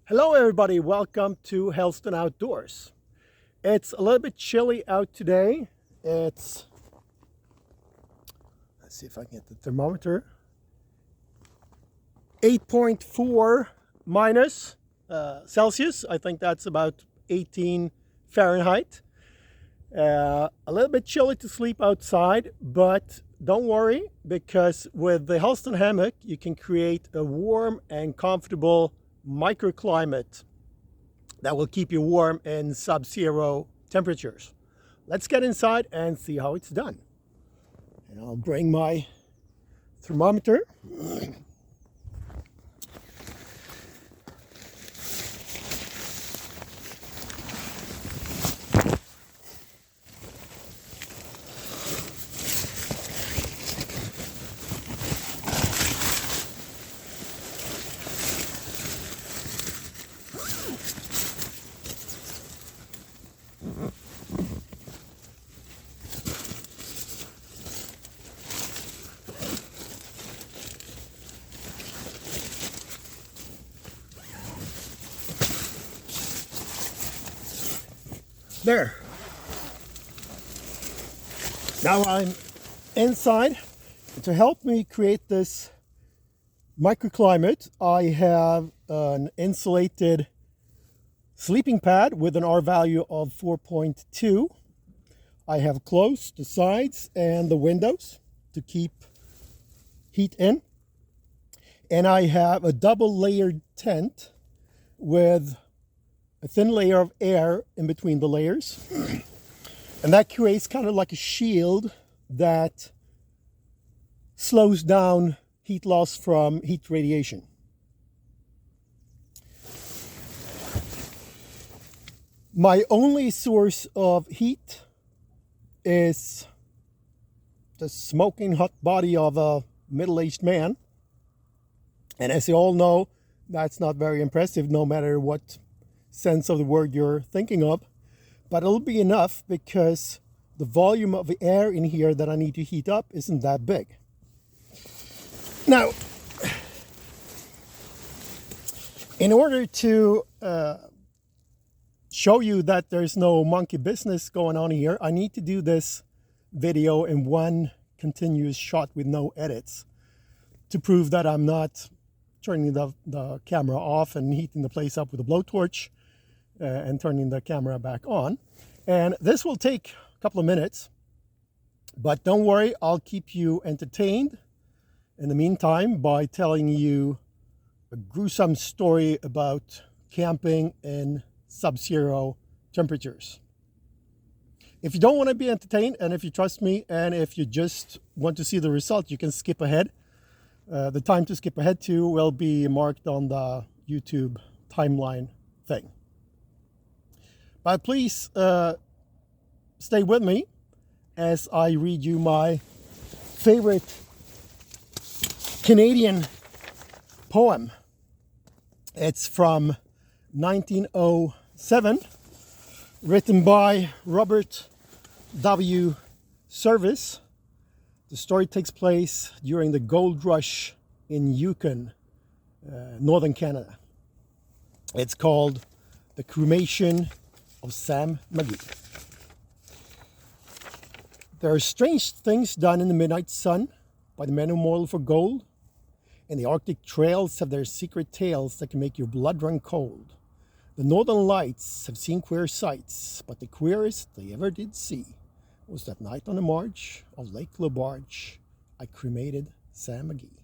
Hello everybody, welcome to Helsdon Outdoors. It's a little bit chilly out today. Let's see if I can get the thermometer. 8.4 minus Celsius. I think that's about 18 Fahrenheit. A little bit chilly to sleep outside, but don't worry, because with the Helsdon Hammock you can create a warm and comfortable microclimate that will keep you warm in sub-zero temperatures. Let's get inside and see how it's done. And I'll bring my thermometer. There. Now I'm inside. To help me create this microclimate, I have an insulated sleeping pad with an R value of 4.2. I have closed the sides and the windows to keep heat in. And I have a double layered tent with a thin layer of air in between the layers. And that creates kind of like a shield that slows down heat loss from heat radiation. My only source of heat is the smoking hot body of a middle-aged man. And as you all know, that's not very impressive, no matter what sense of the word you're thinking of. But it'll be enough because the volume of air in here that I need to heat up isn't that big. Now, in order to show you that there's no monkey business going on here, I need to do this video in one continuous shot with no edits to prove that I'm not turning the camera off and heating the place up with a blowtorch and turning the camera back on. And this will take a couple of minutes, but don't worry, I'll keep you entertained in the meantime by telling you a gruesome story about camping in sub-zero temperatures. If you don't want to be entertained, and if you trust me, and if you just want to see the result, you can skip ahead. The time to skip ahead to will be marked on the YouTube timeline thing. But please stay with me as I read you my favorite Canadian poem. It's from 1907, written by Robert W. Service. The story takes place during the gold rush in Yukon, northern Canada. It's called The Cremation of Sam McGee. There are strange things done in the midnight sun by the men who moil for gold, and the Arctic trails have their secret tales that can make your blood run cold. The northern lights have seen queer sights, but the queerest they ever did see was that night on the marge of Lake LaBarge, I cremated Sam McGee.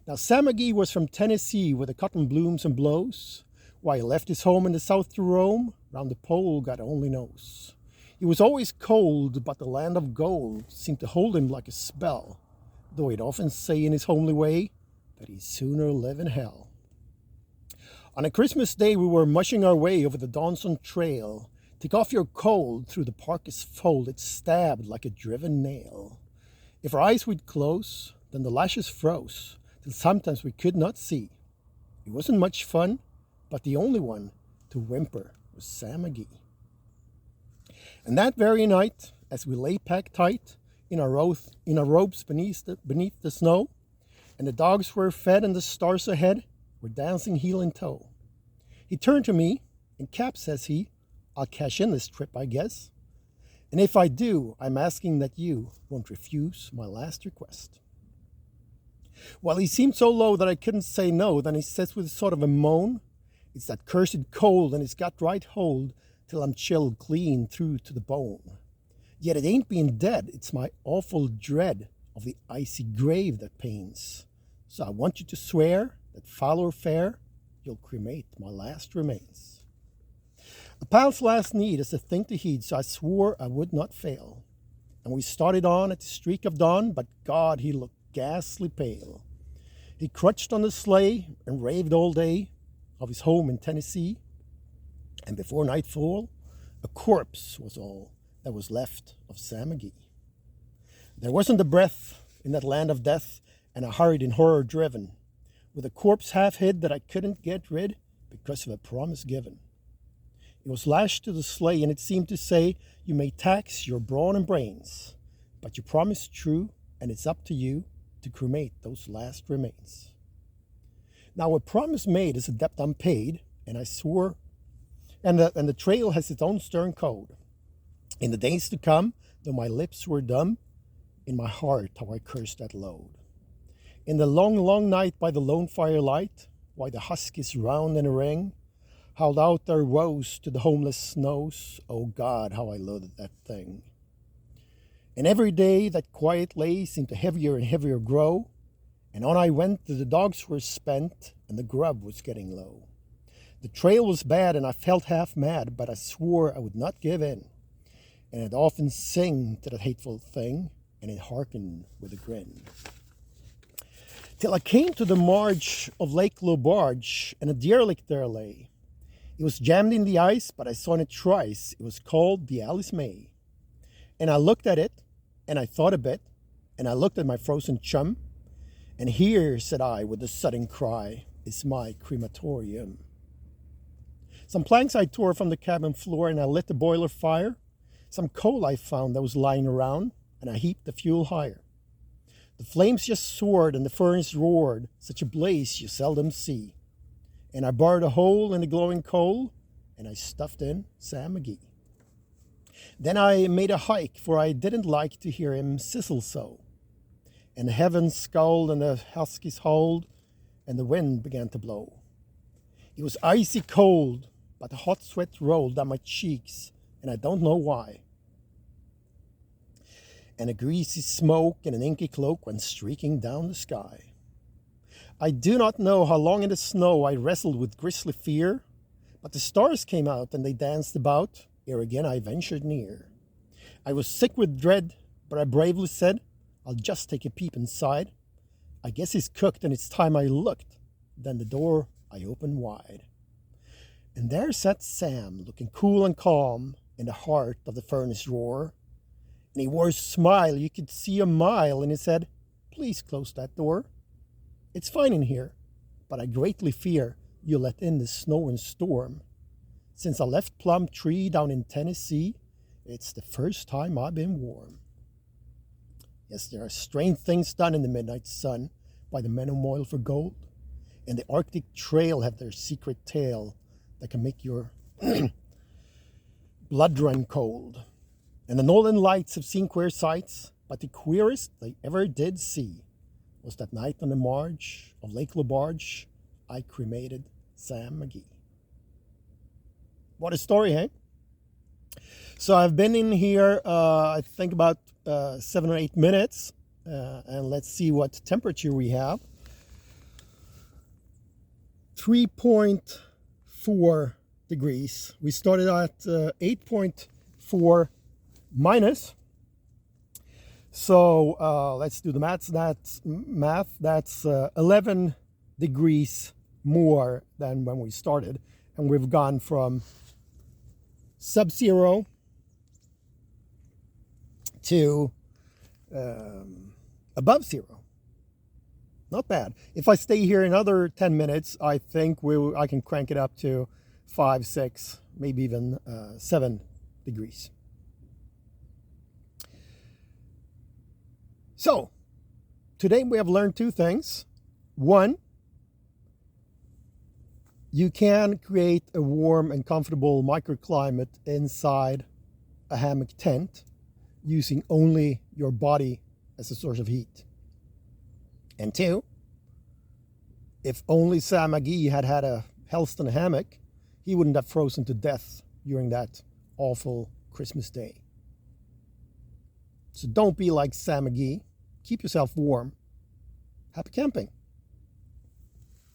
Now, Sam McGee was from Tennessee, where the cotton blooms and blows. Why he left his home in the south to roam, round the pole God only knows. He was always cold, but the land of gold seemed to hold him like a spell, though he'd often say in his homely way that he'd sooner live in hell. On a Christmas day, we were mushing our way over the Donson Trail. Take off your cold through the parka's fold, it stabbed like a driven nail. If our eyes would close, then the lashes froze, till sometimes we could not see. It wasn't much fun, but the only one to whimper was Sam McGee. And that very night, as we lay packed tight in our robes beneath the snow, and the dogs were fed and the stars ahead were dancing heel and toe, He turned to me, and Cap, says he, I'll cash in this trip, I guess. And if I do, I'm asking that you won't refuse my last request. Well, he seemed so low that I couldn't say no. Then he says with a sort of a moan, it's that cursed cold, and it's got right hold till I'm chilled clean through to the bone. Yet it ain't being dead, it's my awful dread of the icy grave that pains. So I want you to swear that foul or fair, you'll cremate my last remains. A pal's last need is a thing to heed, so I swore I would not fail. And we started on at the streak of dawn, but God, he looked ghastly pale. He crutched on the sleigh and raved all day of his home in Tennessee. And before nightfall, a corpse was all that was left of Sam McGee. There wasn't a breath in that land of death, and I hurried in horror driven, with a corpse half hid that I couldn't get rid because of a promise given. It was lashed to the sleigh, and it seemed to say, you may tax your brawn and brains, but your promise true, and it's up to you to cremate those last remains. Now, a promise made is a debt unpaid, and I swore, and the trail has its own stern code. In the days to come, though my lips were dumb, in my heart how I cursed that load. In the long, long night by the lone firelight, while the huskies round in a ring howled out their woes to the homeless snows, oh God, how I loathed that thing. And every day that quiet lay seemed to heavier and heavier grow, and on I went till the dogs were spent and the grub was getting low. The trail was bad and I felt half mad, but I swore I would not give in. And I'd often sing to that hateful thing, and it hearkened with a grin. Till I came to the marge of Lake Lobarge, and a derelict there lay. It was jammed in the ice, but I saw it thrice. It was called the Alice May. And I looked at it, and I thought a bit, and I looked at my frozen chum, and here, said I, with a sudden cry, is my crematorium. Some planks I tore from the cabin floor, and I lit the boiler fire. Some coal I found that was lying around, and I heaped the fuel higher. The flames just soared, and the furnace roared, such a blaze you seldom see. And I bored a hole in the glowing coal, and I stuffed in Sam McGee. Then I made a hike, for I didn't like to hear him sizzle so. And the heavens scowled, and the huskies howled, and the wind began to blow. It was icy cold, but the hot sweat rolled down my cheeks, and I don't know why. And a greasy smoke and an inky cloak went streaking down the sky. I do not know how long in the snow I wrestled with grisly fear, but the stars came out and they danced about, ere again I ventured near. I was sick with dread, but I bravely said, I'll just take a peep inside. I guess he's cooked and it's time I looked. Then the door I opened wide. And there sat Sam, looking cool and calm, in the heart of the furnace roar. And he wore a smile you could see a mile, and he said, please close that door. It's fine in here, but I greatly fear you'll let in the snow and storm. Since I left Plum Tree down in Tennessee, it's the first time I've been warm. Yes, there are strange things done in the midnight sun by the men who moil for gold, and the Arctic Trail have their secret tale that can make your blood run cold. And the Northern Lights have seen queer sights, but the queerest they ever did see was that night on the marge of Lake Lobarge, I cremated Sam McGee. What a story, hey? So I've been in here, I think about 7 or 8 minutes, and let's see what temperature we have. 3.4 degrees. We started at 8.4 minus. So let's do the math. That's 11 degrees more than when we started. And we've gone from sub-zero to above zero. Not bad. If I stay here another 10 minutes, I think I can crank it up to 5, 6, maybe even 7 degrees. So, today we have learned 2 things. One, You can create a warm and comfortable microclimate inside a hammock tent using only your body as a source of heat. And two, if only Sam McGee had had a Helsdon Hammock, he wouldn't have frozen to death during that awful Christmas day. So don't be like Sam McGee. Keep yourself warm. Happy camping.